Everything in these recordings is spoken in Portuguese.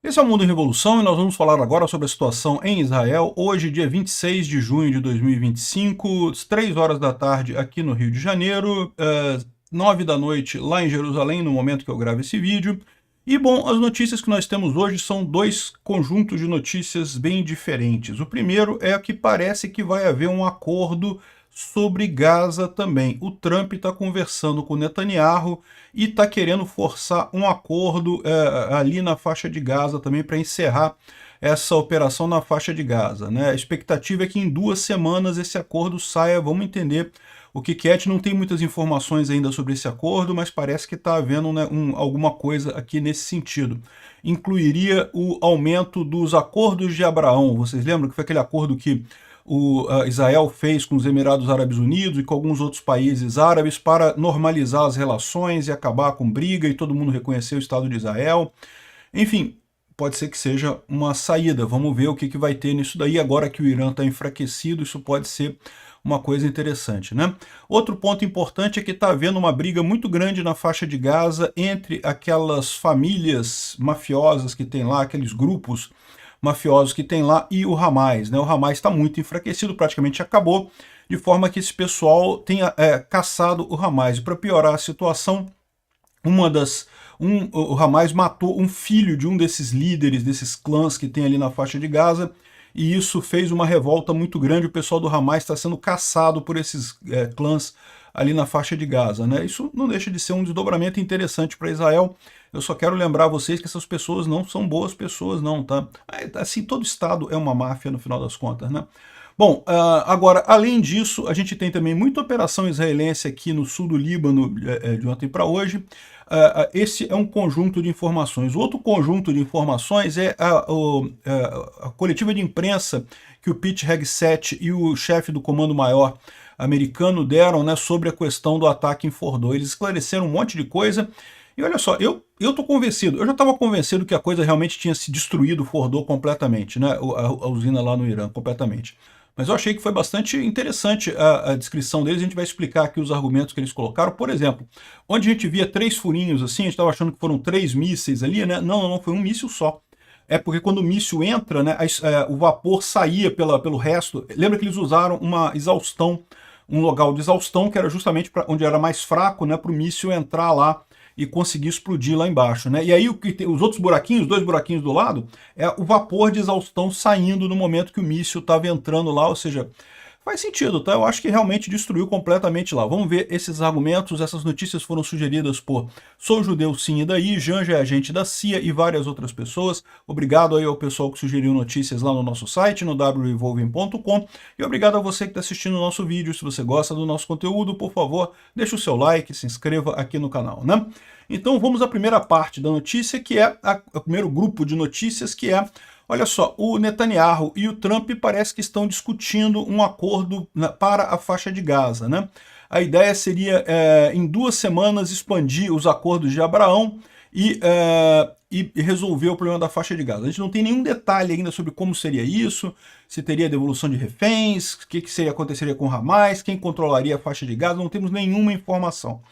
Esse é o Mundo em Revolução e nós vamos falar agora sobre a situação em Israel, hoje, dia 26 de junho de 2025, às 3 horas da tarde aqui no Rio de Janeiro, 9 da noite lá em Jerusalém, no momento que eu gravo esse vídeo. E, bom, as notícias que nós temos hoje são dois conjuntos de notícias bem diferentes. O primeiro é que parece que vai haver um acordo sobre Gaza também. O Trump está conversando com o Netanyahu e está querendo forçar um acordo ali na faixa de Gaza também para encerrar essa operação na faixa de Gaza, né? A expectativa é que em 2 semanas esse acordo saia. Vamos entender o que é. A gente não tem muitas informações ainda sobre esse acordo, mas parece que está havendo, né, alguma coisa aqui nesse sentido. Incluiria o aumento dos acordos de Abraão. Vocês lembram que foi aquele acordo que Israel fez com os Emirados Árabes Unidos e com alguns outros países árabes para normalizar as relações e acabar com briga e todo mundo reconhecer o Estado de Israel. Enfim, pode ser que seja uma saída. Vamos ver o que vai ter nisso daí. Agora que o Irã está enfraquecido, isso pode ser uma coisa interessante, né? Outro ponto importante é que está havendo uma briga muito grande na faixa de Gaza entre aquelas famílias mafiosas que tem lá, aqueles grupos mafiosos que tem lá, e o Hamas, né? O Hamas está muito enfraquecido, praticamente acabou, de forma que esse pessoal tenha caçado o Hamas. E para piorar a situação, o Hamas matou um filho de um desses líderes, desses clãs que tem ali na faixa de Gaza, e isso fez uma revolta muito grande. O pessoal do Hamas está sendo caçado por esses clãs ali na faixa de Gaza, né? Isso não deixa de ser um desdobramento interessante para Israel. Eu só quero lembrar a vocês que essas pessoas não são boas pessoas, não, tá? Assim, todo Estado é uma máfia no final das contas, né? Bom, agora, além disso, a gente tem também muita operação israelense aqui no sul do Líbano, de ontem para hoje. Esse é um conjunto de informações. O outro conjunto de informações é a coletiva de imprensa que o Pete Hegseth e o chefe do Comando-Maior americano deram, né, sobre a questão do ataque em Fordo. Eles esclareceram um monte de coisa. E olha só, eu estou convencido, eu já estava convencido que a coisa realmente tinha se destruído Fordo completamente, né, a usina lá no Irã, completamente. Mas eu achei que foi bastante interessante a descrição deles. A gente vai explicar aqui os argumentos que eles colocaram. Por exemplo, onde a gente via 3 furinhos assim, a gente estava achando que foram 3 mísseis ali, né? Não, foi um míssil só. É porque quando o míssil entra, né, o vapor saía pelo resto. Lembra que eles usaram uma exaustão, um local de exaustão, que era justamente onde era mais fraco, né, para o míssil entrar lá e conseguir explodir lá embaixo, né? E aí os outros buraquinhos, 2 buraquinhos do lado, é o vapor de exaustão saindo no momento que o míssil estava entrando lá, ou seja, faz sentido, tá? Eu acho que realmente destruiu completamente lá. Vamos ver esses argumentos. Essas notícias foram sugeridas por Sou Judeu Sim e Daí, Janja é agente da CIA e várias outras pessoas. Obrigado aí ao pessoal que sugeriu notícias lá no nosso site, no wrevolving.com. E obrigado a você que está assistindo o nosso vídeo. Se você gosta do nosso conteúdo, por favor, deixe o seu like, se inscreva aqui no canal, né? Então vamos à primeira parte da notícia, que é o primeiro grupo de notícias, que é: olha só, o Netanyahu e o Trump parece que estão discutindo um acordo para a faixa de Gaza, né? A ideia seria, em 2 semanas, expandir os acordos de Abraão e resolver o problema da faixa de Gaza. A gente não tem nenhum detalhe ainda sobre como seria isso, se teria devolução de reféns, o que aconteceria com Hamas, quem controlaria a faixa de Gaza, não temos nenhuma informação.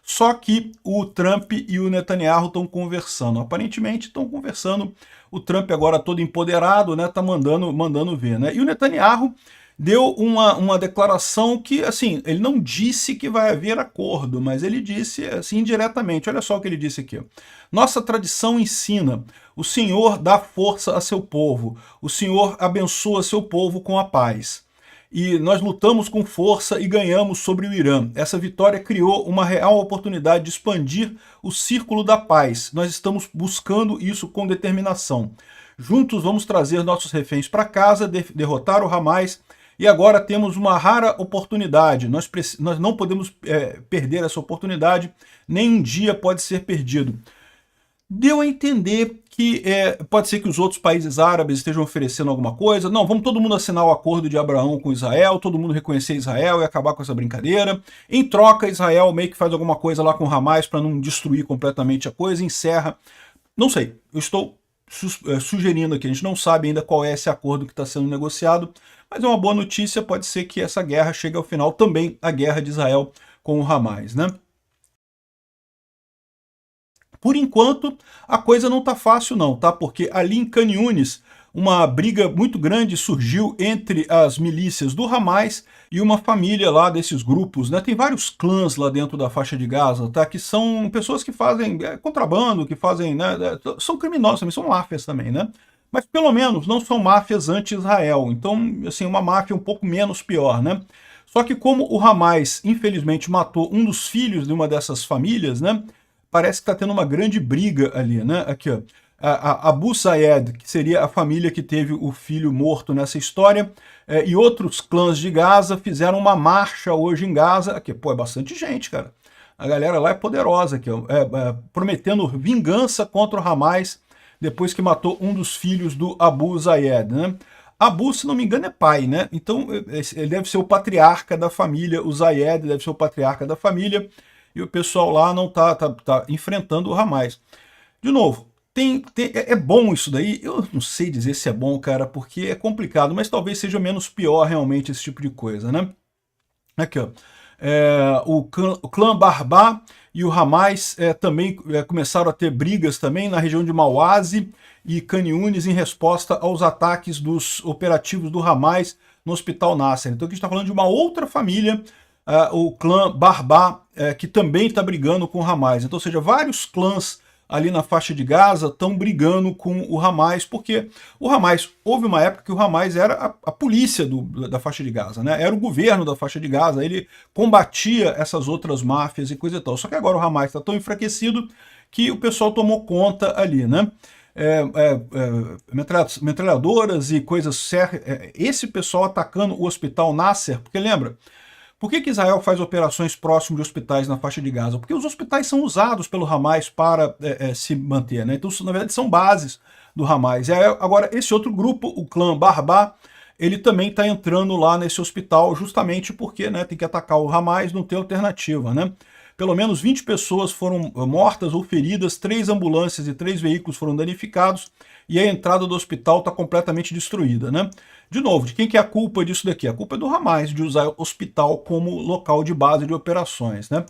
Só que o Trump e o Netanyahu estão conversando. Aparentemente estão conversando. O Trump agora todo empoderado, né, tá mandando ver, né? E o Netanyahu deu uma declaração que, assim, ele não disse que vai haver acordo, mas ele disse, assim, indiretamente. Olha só o que ele disse aqui: nossa tradição ensina, o Senhor dá força a seu povo, o Senhor abençoa seu povo com a paz. E nós lutamos com força e ganhamos sobre o Irã. Essa vitória criou uma real oportunidade de expandir o círculo da paz. Nós estamos buscando isso com determinação. Juntos vamos trazer nossos reféns para casa, derrotar o Hamas, e agora temos uma rara oportunidade. Nós não podemos perder essa oportunidade, nem um dia pode ser perdido. Deu a entender que pode ser que os outros países árabes estejam oferecendo alguma coisa. Não, vamos todo mundo assinar o acordo de Abraão com Israel, todo mundo reconhecer Israel e acabar com essa brincadeira. Em troca, Israel meio que faz alguma coisa lá com Hamas para não destruir completamente a coisa, encerra. Não sei, eu estou sugerindo aqui, a gente não sabe ainda qual é esse acordo que está sendo negociado, mas é uma boa notícia. Pode ser que essa guerra chegue ao final, também a guerra de Israel com o Hamas, né? por enquanto, a coisa não está fácil não, tá? Porque ali em Khan Yunis, uma briga muito grande surgiu entre as milícias do Hamas e uma família lá desses grupos, né? Tem vários clãs lá dentro da faixa de Gaza, tá? Que são pessoas que fazem contrabando, que fazem, né? São criminosos também, são máfias também, né? Mas pelo menos não são máfias anti-Israel, então, assim, uma máfia um pouco menos pior, né? Só que como o Hamas, infelizmente, matou um dos filhos de uma dessas famílias, né? Parece que está tendo uma grande briga ali, né? Aqui, ó. A Abu Sayed, que seria a família que teve o filho morto nessa história, e outros clãs de Gaza fizeram uma marcha hoje em Gaza. Aqui, pô, é bastante gente, cara. A galera lá é poderosa, aqui, ó, prometendo vingança contra o Hamas depois que matou um dos filhos do Abu Sayed, né? Abu, se não me engano, é pai, né? Então ele deve ser o patriarca da família, o Zayed deve ser o patriarca da família, e o pessoal lá não tá enfrentando o Hamas. De novo, é bom isso daí? Eu não sei dizer se é bom, cara, porque é complicado, mas talvez seja menos pior realmente esse tipo de coisa, né? Aqui, ó. O clã Barbá e o Hamas também começaram a ter brigas também na região de Mawasi e Khan Yunis em resposta aos ataques dos operativos do Hamas no Hospital Nasser. Então aqui a gente está falando de uma outra família, o clã Barbá, que também está brigando com o Hamas. Então, ou seja, vários clãs ali na faixa de Gaza estão brigando com o Hamas, porque o Hamas, houve uma época que o Hamas era a polícia da faixa de Gaza, né? Era o governo da faixa de Gaza, ele combatia essas outras máfias e coisa e tal. Só que agora o Hamas está tão enfraquecido que o pessoal tomou conta ali, né? Metralhadoras e coisas, esse pessoal atacando o Hospital Nasser, porque lembra, por que Israel faz operações próximo de hospitais na faixa de Gaza? Porque os hospitais são usados pelo Hamas para se manter, né? Então, na verdade, são bases do Hamas. Agora, esse outro grupo, o clã Barbá, ele também está entrando lá nesse hospital justamente porque, né, tem que atacar o Hamas, não tem alternativa, né? Pelo menos 20 pessoas foram mortas ou feridas, 3 ambulâncias e 3 veículos foram danificados, e a entrada do hospital está completamente destruída, né? De novo, de quem que é a culpa disso daqui? A culpa é do Hamas, de usar o hospital como local de base de operações, né?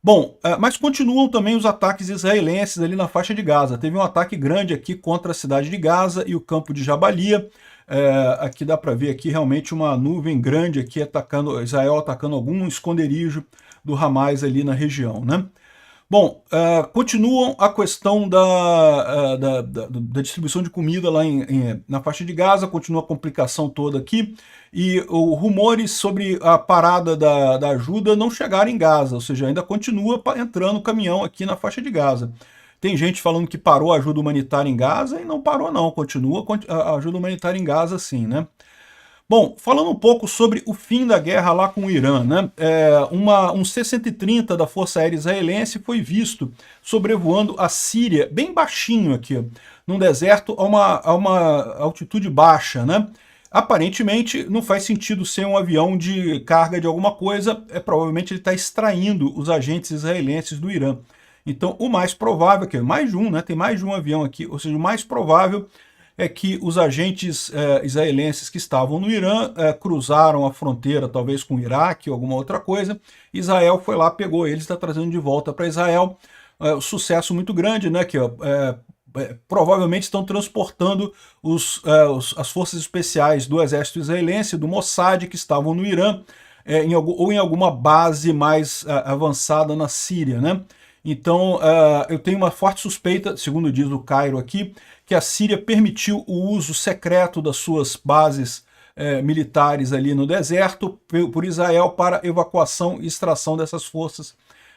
Bom, mas continuam também os ataques israelenses ali na faixa de Gaza. Teve um ataque grande aqui contra a cidade de Gaza e o campo de Jabalia. Aqui dá para ver aqui realmente uma nuvem grande aqui atacando, Israel atacando algum esconderijo do Hamas ali na região, né? Bom, continuam a questão da distribuição de comida lá na faixa de Gaza, continua a complicação toda aqui, e rumores sobre a parada da ajuda não chegaram em Gaza, ou seja, ainda continua entrando caminhão aqui na faixa de Gaza. Tem gente falando que parou a ajuda humanitária em Gaza e não parou não, continua a ajuda humanitária em Gaza sim, né? Bom, falando um pouco sobre o fim da guerra lá com o Irã, né? Um C-130 da Força Aérea Israelense foi visto sobrevoando a Síria, bem baixinho aqui, ó, num deserto a uma altitude baixa, né? Aparentemente não faz sentido ser um avião de carga de alguma coisa, provavelmente ele está extraindo os agentes israelenses do Irã. Então o mais provável, que é mais de um, né? Tem mais de um avião aqui, ou seja, o mais provável é que os agentes israelenses que estavam no Irã cruzaram a fronteira, talvez com o Iraque ou alguma outra coisa. Israel foi lá, pegou eles, está trazendo de volta para Israel. Sucesso muito grande, né? Que provavelmente estão transportando as forças especiais do exército israelense, do Mossad, que estavam no Irã, ou em alguma base mais avançada na Síria, né? Então, eu tenho uma forte suspeita, segundo diz o Cairo aqui, que a Síria permitiu o uso secreto das suas bases militares ali no deserto por Israel para evacuação e extração dessas forças.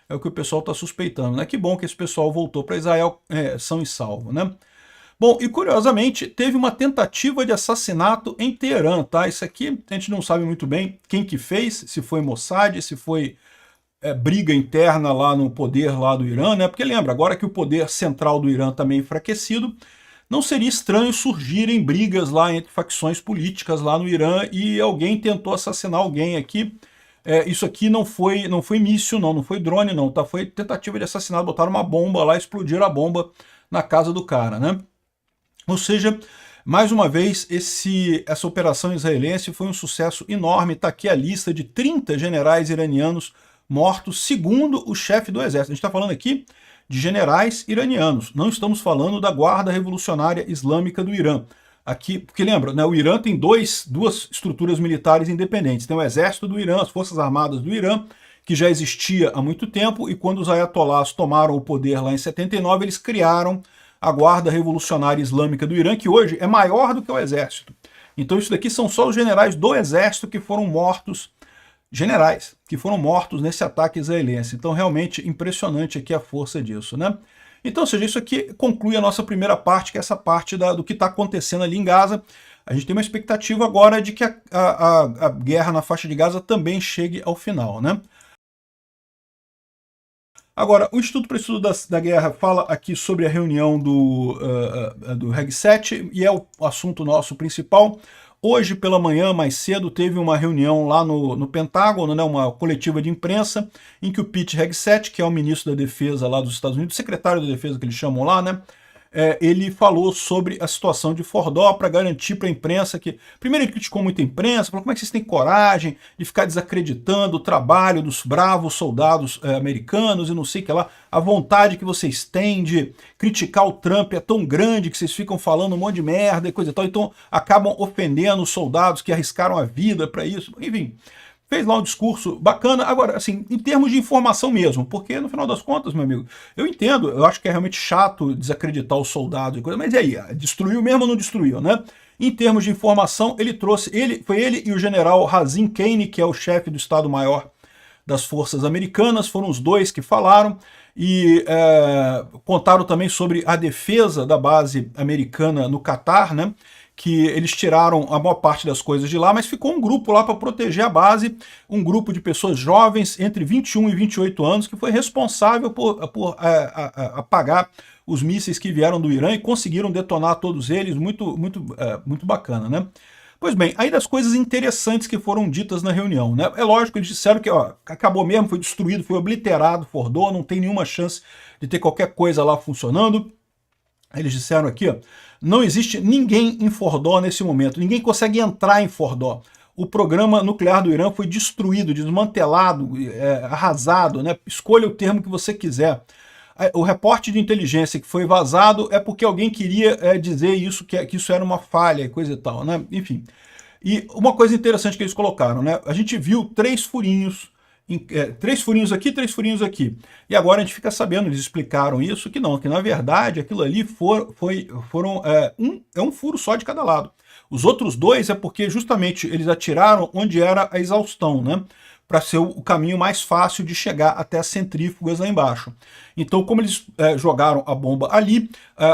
É o que o pessoal está suspeitando, né? Que bom que esse pessoal voltou para Israel são e salvo, né? Bom, e curiosamente, teve uma tentativa de assassinato em Teherã, tá? Isso aqui a gente não sabe muito bem quem que fez, se foi Mossad, se foi briga interna lá no poder lá do Irã, né? Porque lembra, agora que o poder central do Irã está meio enfraquecido, não seria estranho surgirem brigas lá entre facções políticas lá no Irã e alguém tentou assassinar alguém aqui. Isso aqui não foi míssil, não foi drone, não, tá? Foi tentativa de assassinato, botaram uma bomba lá, explodiram a bomba na casa do cara, né? Ou seja, mais uma vez, essa operação israelense foi um sucesso enorme. Está aqui a lista de 30 generais iranianos mortos, segundo o chefe do exército. A gente está falando aqui de generais iranianos. Não estamos falando da Guarda Revolucionária Islâmica do Irã. Aqui, porque lembra, né, o Irã tem duas estruturas militares independentes. Tem o exército do Irã, as forças armadas do Irã, que já existia há muito tempo, e quando os ayatolás tomaram o poder lá em 79, eles criaram a Guarda Revolucionária Islâmica do Irã, que hoje é maior do que o exército. Então isso daqui são só os generais do exército que foram mortos, generais que foram mortos nesse ataque israelense. Então realmente impressionante aqui a força disso, né? Então, ou seja, isso aqui conclui a nossa primeira parte, que é essa parte do que está acontecendo ali em Gaza. A gente tem uma expectativa agora de que a guerra na faixa de Gaza também chegue ao final, né? Agora, o Instituto para o Estudo da Guerra fala aqui sobre a reunião do Reg 7, e é o assunto nosso principal. Hoje pela manhã, mais cedo, teve uma reunião lá no Pentágono, né, uma coletiva de imprensa, em que o Pete Hegseth, que é o ministro da Defesa lá dos Estados Unidos, secretário da Defesa que eles chamam lá, né, ele falou sobre a situação de Fordó para garantir para a imprensa que... Primeiro ele criticou muito a imprensa, falou como é que vocês têm coragem de ficar desacreditando o trabalho dos bravos soldados americanos e não sei o que lá. A vontade que vocês têm de criticar o Trump é tão grande que vocês ficam falando um monte de merda e coisa e tal. Então acabam ofendendo os soldados que arriscaram a vida para isso. Enfim, fez lá um discurso bacana. Agora, assim, em termos de informação mesmo, porque no final das contas, meu amigo, eu entendo, eu acho que é realmente chato desacreditar os soldados e coisa, mas e aí, destruiu mesmo ou não destruiu, né? Em termos de informação, ele trouxe, foi ele e o general Hazim Kane, que é o chefe do Estado-Maior das forças americanas, foram os dois que falaram, e contaram também sobre a defesa da base americana no Catar, né? Que eles tiraram a maior parte das coisas de lá, mas ficou um grupo lá para proteger a base, um grupo de pessoas jovens entre 21 e 28 anos, que foi responsável por apagar os mísseis que vieram do Irã e conseguiram detonar todos eles, muito bacana, né? Pois bem, aí das coisas interessantes que foram ditas na reunião, né? É lógico, eles disseram que acabou mesmo, foi destruído, foi obliterado Fordó, não tem nenhuma chance de ter qualquer coisa lá funcionando. Eles disseram aqui, não existe ninguém em Fordó nesse momento, ninguém consegue entrar em Fordó. O programa nuclear do Irã foi destruído, desmantelado, arrasado, né? Escolha o termo que você quiser. O reporte de inteligência que foi vazado é porque alguém queria dizer isso, que isso era uma falha e coisa e tal, né? Enfim. E uma coisa interessante que eles colocaram, né? A gente viu 3 furinhos, 3 furinhos aqui, 3 furinhos aqui. E agora a gente fica sabendo, eles explicaram isso, que não, que na verdade aquilo ali foram um furo só de cada lado. Os outros 2 é porque justamente eles atiraram onde era a exaustão, né? Para ser o caminho mais fácil de chegar até as centrífugas lá embaixo. Então, como eles jogaram a bomba ali,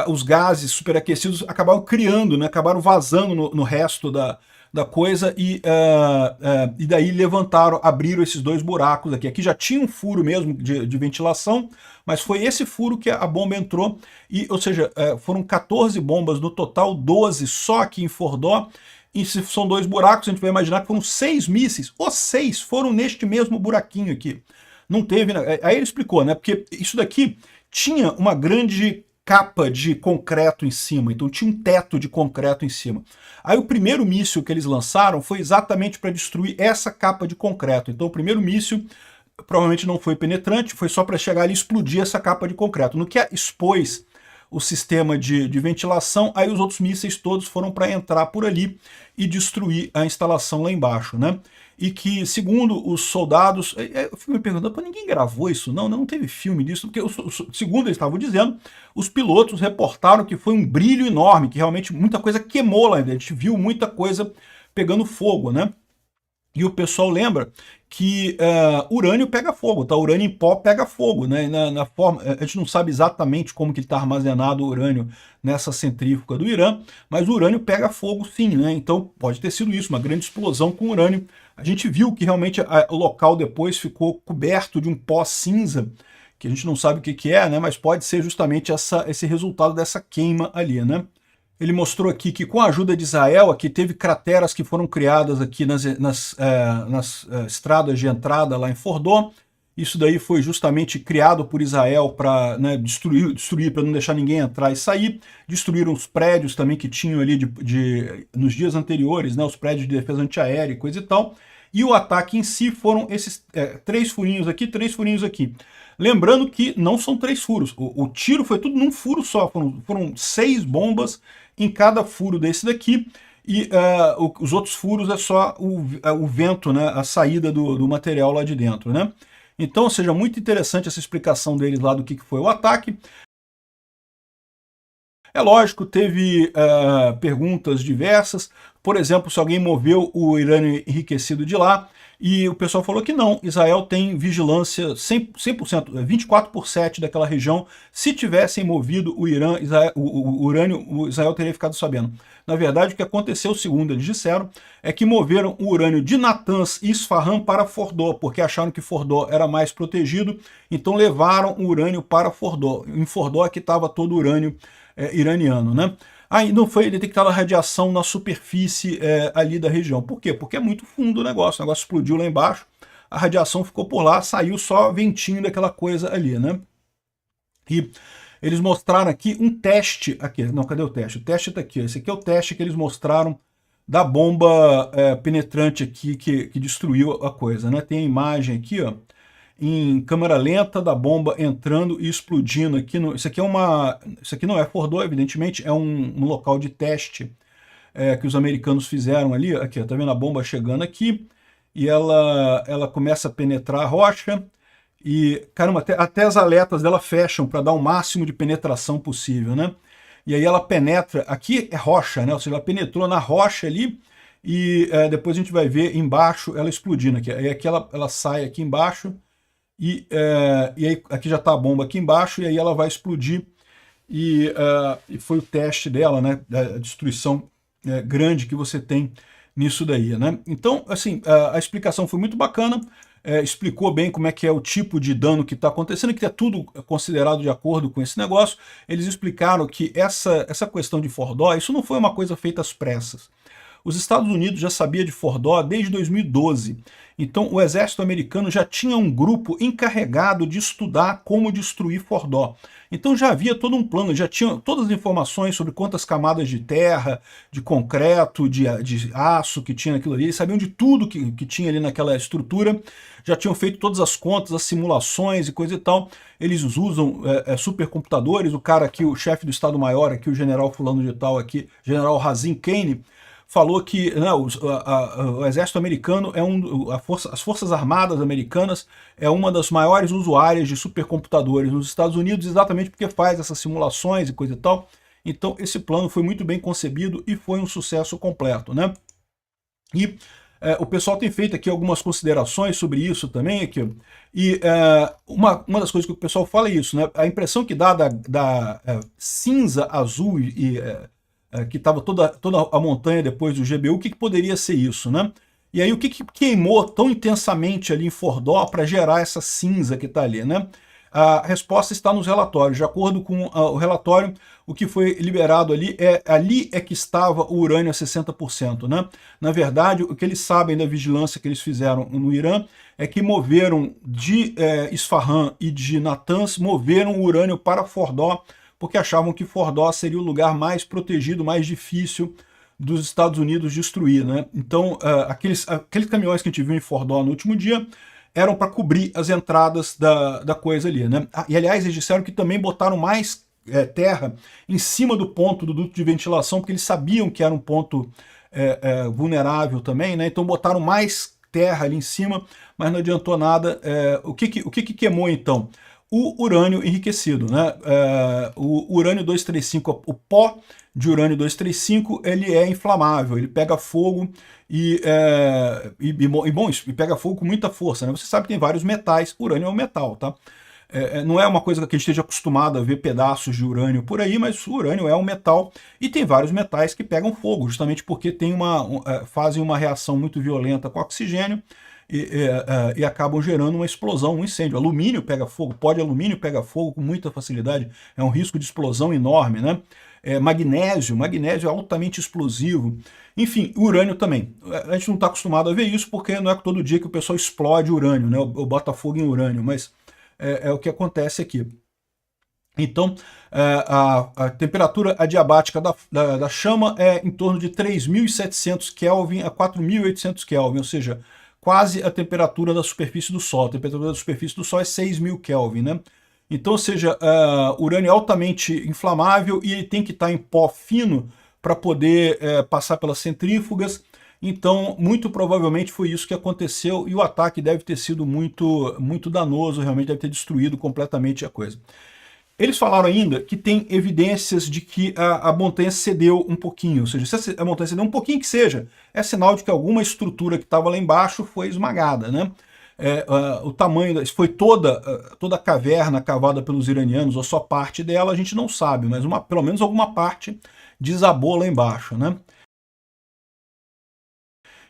os gases superaquecidos acabaram criando, né, acabaram vazando no resto da coisa e daí abriram esses 2 buracos aqui. Aqui já tinha um furo mesmo de ventilação, mas foi esse furo que a bomba entrou, ou seja, foram 14 bombas no total, 12 só aqui em Fordó. E se são 2 buracos, a gente vai imaginar que foram 6 mísseis. Os 6 foram neste mesmo buraquinho aqui. Não teve... Aí ele explicou, né? Porque isso daqui tinha uma grande capa de concreto em cima. Então tinha um teto de concreto em cima. Aí o primeiro míssil que eles lançaram foi exatamente para destruir essa capa de concreto. Então o primeiro míssil provavelmente não foi penetrante, foi só para chegar ali e explodir essa capa de concreto. No que expôs o sistema de ventilação, aí os outros mísseis todos foram para entrar por ali e destruir a instalação lá embaixo, né? E que, segundo os soldados, eu fico me perguntando, ninguém gravou isso? Não teve filme disso, porque, segundo eles estavam dizendo, os pilotos reportaram que foi um brilho enorme, que realmente muita coisa queimou lá, a gente viu muita coisa pegando fogo, né? E o pessoal lembra que urânio pega fogo, tá? Urânio em pó pega fogo, né? Na forma, a gente não sabe exatamente como que está armazenado o urânio nessa centrífuga do Irã, mas o urânio pega fogo sim, né? Então pode ter sido isso, uma grande explosão com urânio. A gente viu que realmente o local depois ficou coberto de um pó cinza, que a gente não sabe o que é, né? Mas pode ser justamente esse resultado dessa queima ali, né? Ele mostrou aqui que com a ajuda de Israel, aqui teve crateras que foram criadas aqui nas estradas de entrada lá em Fordó. Isso daí foi justamente criado por Israel para, né, destruir para não deixar ninguém entrar e sair. Destruíram os prédios também que tinham ali nos dias anteriores, né, os prédios de defesa antiaérea e coisa e tal. e o ataque em si foram esses 3 furinhos aqui, 3 furinhos aqui. Lembrando que não são 3 furos, o tiro foi tudo num furo só, foram 6 bombas em cada furo desse daqui, e os outros furos é só o vento, né, a saída do material lá de dentro, né? Então, ou seja, muito interessante essa explicação deles lá do que foi o ataque. É lógico, teve perguntas diversas, por exemplo, se alguém moveu o urânio enriquecido de lá, e o pessoal falou que não, Israel tem vigilância 100%, 24/7 daquela região. Se tivessem movido o urânio, o Israel teria ficado sabendo. Na verdade, o que aconteceu, segundo eles disseram, é que moveram o urânio de Natanz e Isfahan para Fordó, porque acharam que Fordó era mais protegido, então levaram o urânio para Fordó. Em Fordó é que estava todo o urânio iraniano, né? Aí não foi detectada radiação na superfície ali da região. Por quê? Porque é muito fundo o negócio explodiu lá embaixo, a radiação ficou por lá, saiu só ventinho daquela coisa ali, né? E eles mostraram aqui um teste, aqui, não, cadê o teste? O teste está aqui, esse aqui é o teste que eles mostraram da bomba penetrante aqui que destruiu a coisa, né? Tem a imagem aqui, ó, em câmera lenta da bomba entrando e explodindo aqui. Isso aqui não é Fordó, evidentemente, é um local de teste que os americanos fizeram ali. Aqui, ó, tá vendo a bomba chegando aqui e ela começa a penetrar a rocha e, caramba, até as aletas dela fecham para dar o máximo de penetração possível, né? E aí ela penetra, aqui é rocha, né? Ou seja, ela penetrou na rocha ali e depois a gente vai ver embaixo ela explodindo aqui. Aí aqui ela sai aqui embaixo, e aí aqui já está a bomba aqui embaixo, e aí ela vai explodir, e foi o teste dela, né, a destruição grande que você tem nisso daí, né? Então, assim, a explicação foi muito bacana, explicou bem como é que é o tipo de dano que está acontecendo, que é tudo considerado de acordo com esse negócio. Eles explicaram que essa questão de Fordó, isso não foi uma coisa feita às pressas. Os Estados Unidos já sabia de Fordó desde 2012. Então o exército americano já tinha um grupo encarregado de estudar como destruir Fordó. Então já havia todo um plano, já tinha todas as informações sobre quantas camadas de terra, de concreto, de aço que tinha naquilo ali. Eles sabiam de tudo que tinha ali naquela estrutura. Já tinham feito todas as contas, as simulações e coisa e tal. Eles usam supercomputadores. O cara aqui, o chefe do Estado-Maior aqui, o general fulano de tal aqui, general Hazim Kane, falou que o exército americano as forças armadas americanas é uma das maiores usuárias de supercomputadores nos Estados Unidos, exatamente porque faz essas simulações e coisa e tal. Então esse plano foi muito bem concebido e foi um sucesso completo, né? E o pessoal tem feito aqui algumas considerações sobre isso também, aqui, e uma das coisas que o pessoal fala é isso, né? A impressão que dá da cinza azul que estava toda a montanha depois do GBU, o que poderia ser isso, né? E aí o que queimou tão intensamente ali em Fordó para gerar essa cinza que está ali, né? A resposta está nos relatórios. De acordo com o relatório, o que foi liberado ali é que estava o urânio a 60%, né? Na verdade, o que eles sabem da vigilância que eles fizeram no Irã é que moveram de Isfahan e de Natanz, moveram o urânio para Fordó, porque achavam que Fordó seria o lugar mais protegido, mais difícil dos Estados Unidos destruir, né? Então, aqueles caminhões que a gente viu em Fordó no último dia eram para cobrir as entradas da coisa ali, né? E, aliás, eles disseram que também botaram mais terra em cima do ponto do duto de ventilação, porque eles sabiam que era um ponto vulnerável também, né? Então botaram mais terra ali em cima, mas não adiantou nada. O que queimou, então? O urânio enriquecido, né? O urânio 235, o pó de urânio 235, ele é inflamável, ele pega fogo e pega fogo com muita força, né? Você sabe que tem vários metais, urânio é um metal, tá? Não é uma coisa que a gente esteja acostumado a ver pedaços de urânio por aí, mas o urânio é um metal e tem vários metais que pegam fogo, justamente porque tem fazem uma reação muito violenta com oxigênio, e acabam gerando uma explosão, um incêndio. Alumínio pega fogo, pó de alumínio pega fogo com muita facilidade, é um risco de explosão enorme, né? Magnésio é altamente explosivo. Enfim, urânio também. A gente não está acostumado a ver isso porque não é todo dia que o pessoal explode urânio, né? Ou bota fogo em urânio, mas é o que acontece aqui. Então, a temperatura adiabática da chama é em torno de 3.700 Kelvin a 4.800 Kelvin, ou seja, quase a temperatura da superfície do Sol. A temperatura da superfície do Sol é 6.000 Kelvin, né? Então, ou seja, urânio é altamente inflamável e ele tem que estar em pó fino para poder passar pelas centrífugas. Então, muito provavelmente foi isso que aconteceu e o ataque deve ter sido muito danoso, realmente deve ter destruído completamente a coisa. Eles falaram ainda que tem evidências de que a montanha cedeu um pouquinho, ou seja, se a montanha cedeu um pouquinho que seja, é sinal de que alguma estrutura que estava lá embaixo foi esmagada, né? O tamanho, foi toda a caverna cavada pelos iranianos, ou só parte dela, a gente não sabe, mas pelo menos alguma parte desabou lá embaixo, né?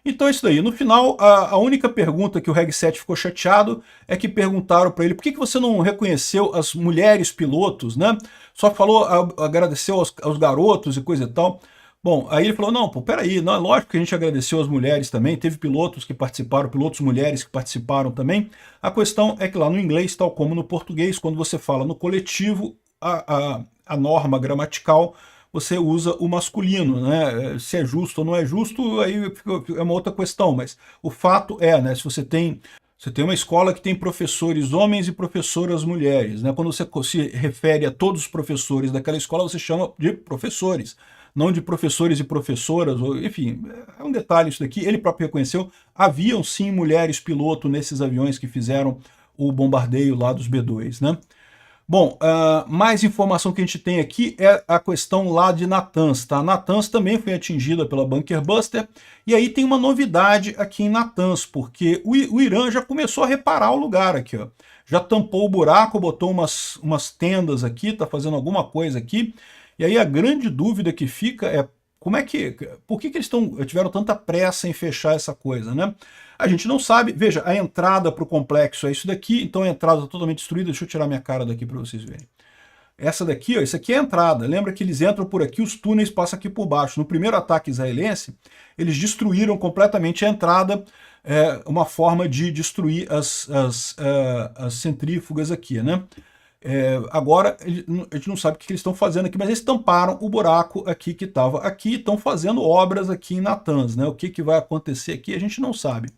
Então é isso daí. No final, a única pergunta que o Reg 7 ficou chateado é que perguntaram para ele por que você não reconheceu as mulheres pilotos, né? Só falou, agradeceu aos garotos e coisa e tal. Bom, aí ele falou, não, pô, peraí, não, é lógico que a gente agradeceu as mulheres também, teve pilotos que participaram, pilotos mulheres que participaram também. A questão é que lá no inglês, tal como no português, quando você fala no coletivo, a norma gramatical você usa o masculino, né? Se é justo ou não é justo, aí é uma outra questão, mas o fato é, né? Se você tem uma escola que tem professores homens e professoras mulheres, né? Quando você se refere a todos os professores daquela escola, você chama de professores, não de professores e professoras, enfim, é um detalhe isso daqui. Ele próprio reconheceu, haviam sim mulheres piloto nesses aviões que fizeram o bombardeio lá dos B-2, né? Bom, mais informação que a gente tem aqui é a questão lá de Natanz, tá? Natanz também foi atingida pela Bunker Buster, e aí tem uma novidade aqui em Natanz, porque o Irã já começou a reparar o lugar aqui, ó. Já tampou o buraco, botou umas tendas aqui, tá fazendo alguma coisa aqui, e aí a grande dúvida que fica é por que eles tiveram tanta pressa em fechar essa coisa, né? A gente não sabe. Veja, a entrada para o complexo é isso daqui, então a entrada está totalmente destruída. Deixa eu tirar minha cara daqui para vocês verem. Essa daqui, ó, isso aqui é a entrada. Lembra que eles entram por aqui, os túneis passam aqui por baixo. No primeiro ataque israelense, eles destruíram completamente a entrada, uma forma de destruir as centrífugas aqui, né? Agora, a gente não sabe o que eles estão fazendo aqui, mas eles tamparam o buraco aqui que estava aqui e estão fazendo obras aqui em Natanz, né? O que vai acontecer aqui a gente não sabe.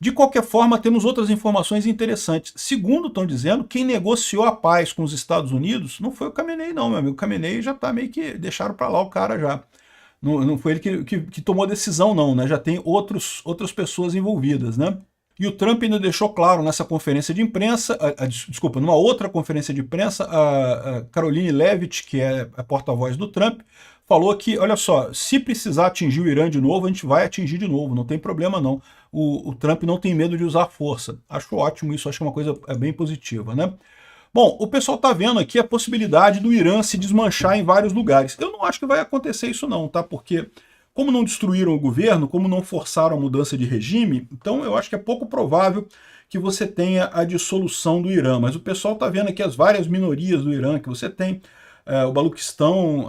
De qualquer forma, temos outras informações interessantes. Segundo estão dizendo, quem negociou a paz com os Estados Unidos não foi o Khamenei não, meu amigo. O Khamenei já está meio que, deixaram para lá o cara já. Não foi ele que tomou a decisão não, né? Já tem outras pessoas envolvidas, né? E o Trump ainda deixou claro nessa conferência de imprensa, desculpa, numa outra conferência de imprensa, a Caroline Leavitt, que é a porta-voz do Trump, falou que, olha só, se precisar atingir o Irã de novo, a gente vai atingir de novo, não tem problema não. O Trump não tem medo de usar força. Acho ótimo isso, acho que é uma coisa bem positiva, né? Bom, o pessoal está vendo aqui a possibilidade do Irã se desmanchar em vários lugares. Eu não acho que vai acontecer isso não, tá? Porque como não destruíram o governo, como não forçaram a mudança de regime, então eu acho que é pouco provável que você tenha a dissolução do Irã. Mas o pessoal está vendo aqui as várias minorias do Irã que você tem, o Baluquistão,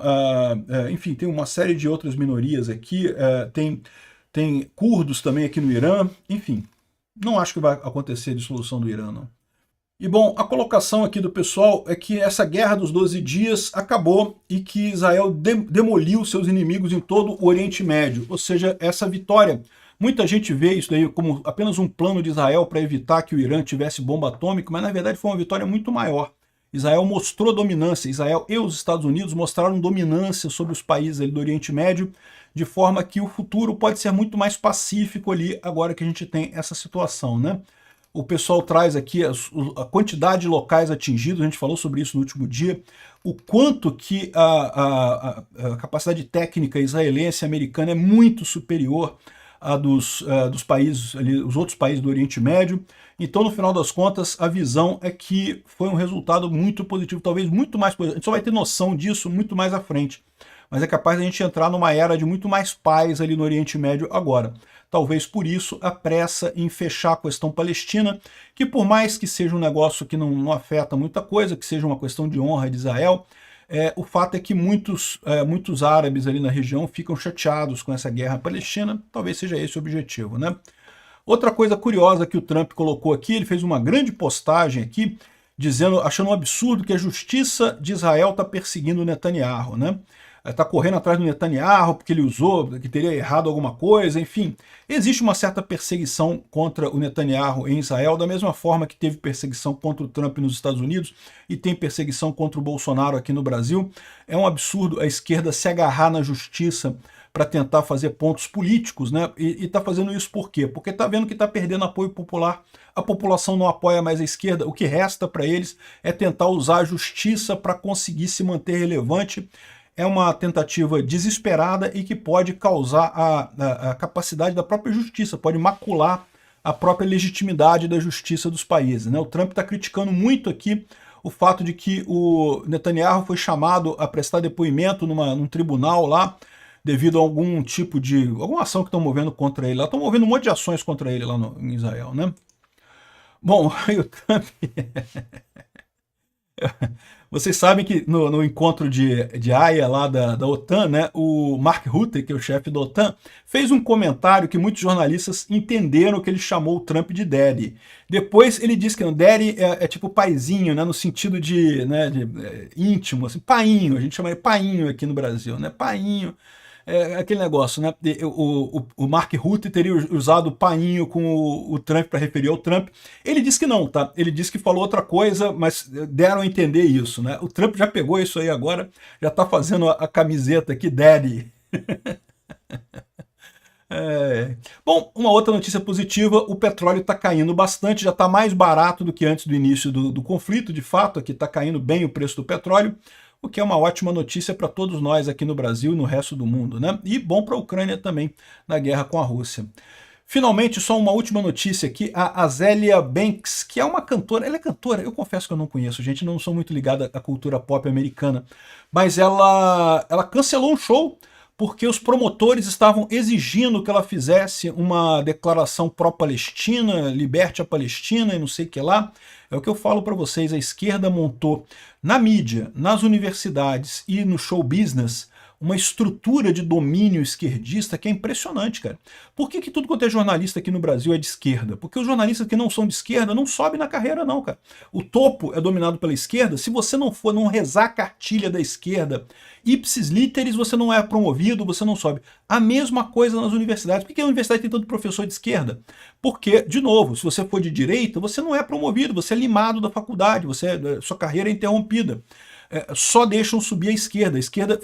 enfim, tem uma série de outras minorias aqui, tem curdos também aqui no Irã, enfim, não acho que vai acontecer a dissolução do Irã, não. E bom, a colocação aqui do pessoal é que essa guerra dos 12 dias acabou e que Israel demoliu seus inimigos em todo o Oriente Médio. Ou seja, essa vitória, muita gente vê isso daí como apenas um plano de Israel para evitar que o Irã tivesse bomba atômica, mas na verdade foi uma vitória muito maior. Israel mostrou dominância, Israel e os Estados Unidos mostraram dominância sobre os países ali do Oriente Médio, de forma que o futuro pode ser muito mais pacífico ali agora que a gente tem essa situação, né? O pessoal traz aqui a quantidade de locais atingidos, a gente falou sobre isso no último dia, o quanto que a capacidade técnica israelense e americana é muito superior à dos países, ali, os outros países do Oriente Médio. Então, no final das contas, a visão é que foi um resultado muito positivo, talvez muito mais positivo. A gente só vai ter noção disso muito mais à frente. Mas é capaz de a gente entrar numa era de muito mais paz ali no Oriente Médio agora. Talvez por isso a pressa em fechar a questão palestina, que por mais que seja um negócio que não afeta muita coisa, que seja uma questão de honra de Israel, o fato é que muitos árabes ali na região ficam chateados com essa guerra palestina, talvez seja esse o objetivo, né? Outra coisa curiosa que o Trump colocou aqui, ele fez uma grande postagem aqui, achando um absurdo que a justiça de Israel está perseguindo o Netanyahu, né? está correndo atrás do Netanyahu porque ele usou, que teria errado alguma coisa, enfim. Existe uma certa perseguição contra o Netanyahu em Israel, da mesma forma que teve perseguição contra o Trump nos Estados Unidos e tem perseguição contra o Bolsonaro aqui no Brasil. É um absurdo a esquerda se agarrar na justiça para tentar fazer pontos políticos, né? E está fazendo isso por quê? Porque está vendo que está perdendo apoio popular, a população não apoia mais a esquerda, o que resta para eles é tentar usar a justiça para conseguir se manter relevante. É uma tentativa desesperada e que pode causar a capacidade da própria justiça, pode macular a própria legitimidade da justiça dos países, né? O Trump está criticando muito aqui o fato de que o Netanyahu foi chamado a prestar depoimento num tribunal lá, devido a algum tipo de... alguma ação que estão movendo contra ele lá. Estão movendo um monte de ações contra ele lá em Israel, né? Bom, aí o Trump... Vocês sabem que no encontro de Haia lá da OTAN, né, o Mark Rutte, que é o chefe da OTAN, fez um comentário que muitos jornalistas entenderam que ele chamou o Trump de daddy. Depois ele disse que não, daddy é tipo paizinho, né, no sentido de, né, íntimo, assim, painho, a gente chama de painho aqui no Brasil, né, painho. É aquele negócio, né? O Mark Rutte teria usado painho com o Trump para referir ao Trump. Ele disse que não, tá? Ele disse que falou outra coisa, mas deram a entender isso, né? O Trump já pegou isso aí agora, já está fazendo a camiseta aqui, Daddy. Bom, uma outra notícia positiva, o petróleo está caindo bastante, já está mais barato do que antes do início do conflito, de fato, aqui está caindo bem o preço do petróleo, o que é uma ótima notícia para todos nós aqui no Brasil e no resto do mundo, né? E bom para a Ucrânia também, na guerra com a Rússia. Finalmente, só uma última notícia aqui, a Azealia Banks, que é uma cantora, ela é cantora, eu confesso que eu não conheço, gente, não sou muito ligado à cultura pop americana, mas ela cancelou um show porque os promotores estavam exigindo que ela fizesse uma declaração pró-Palestina, liberte a Palestina e não sei o que lá. É o que eu falo para vocês, a esquerda montou na mídia, nas universidades e no show business uma estrutura de domínio esquerdista que é impressionante, cara. Por que tudo quanto é jornalista aqui no Brasil é de esquerda? Porque os jornalistas que não são de esquerda não sobem na carreira não, cara. O topo é dominado pela esquerda, se você não rezar a cartilha da esquerda, ipsis literis, você não é promovido, você não sobe. A mesma coisa nas universidades. Por que a universidade tem tanto professor de esquerda? Porque, de novo, se você for de direita, você não é promovido, você é limado da faculdade, sua carreira é interrompida. Só deixam subir a esquerda. A esquerda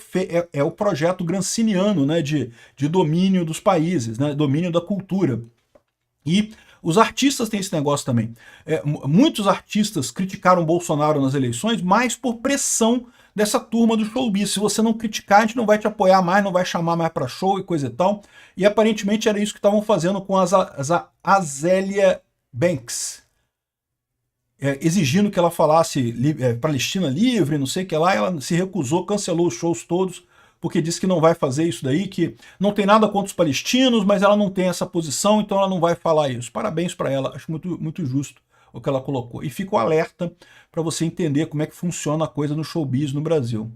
é o projeto granciniano, né, de domínio dos países, né, domínio da cultura. E os artistas têm esse negócio também. Muitos artistas criticaram Bolsonaro nas eleições, mas por pressão dessa turma do showbiz. Se você não criticar, a gente não vai te apoiar mais, não vai chamar mais para show e coisa e tal. E aparentemente era isso que estavam fazendo com a Azealia Banks. Exigindo que ela falasse Palestina livre, não sei o que lá, ela se recusou, cancelou os shows todos, porque disse que não vai fazer isso daí, que não tem nada contra os palestinos, mas ela não tem essa posição, então ela não vai falar isso. Parabéns para ela, acho muito, muito justo o que ela colocou. E fico alerta para você entender como é que funciona a coisa no showbiz no Brasil.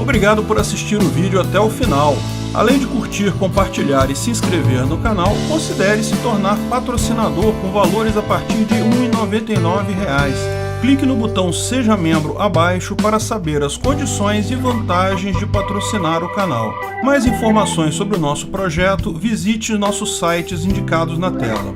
Obrigado por assistir o vídeo até o final. Além de curtir, compartilhar e se inscrever no canal, considere se tornar patrocinador com valores a partir de R$ 1,99. Clique no botão Seja Membro abaixo para saber as condições e vantagens de patrocinar o canal. Mais informações sobre o nosso projeto, visite nossos sites indicados na tela.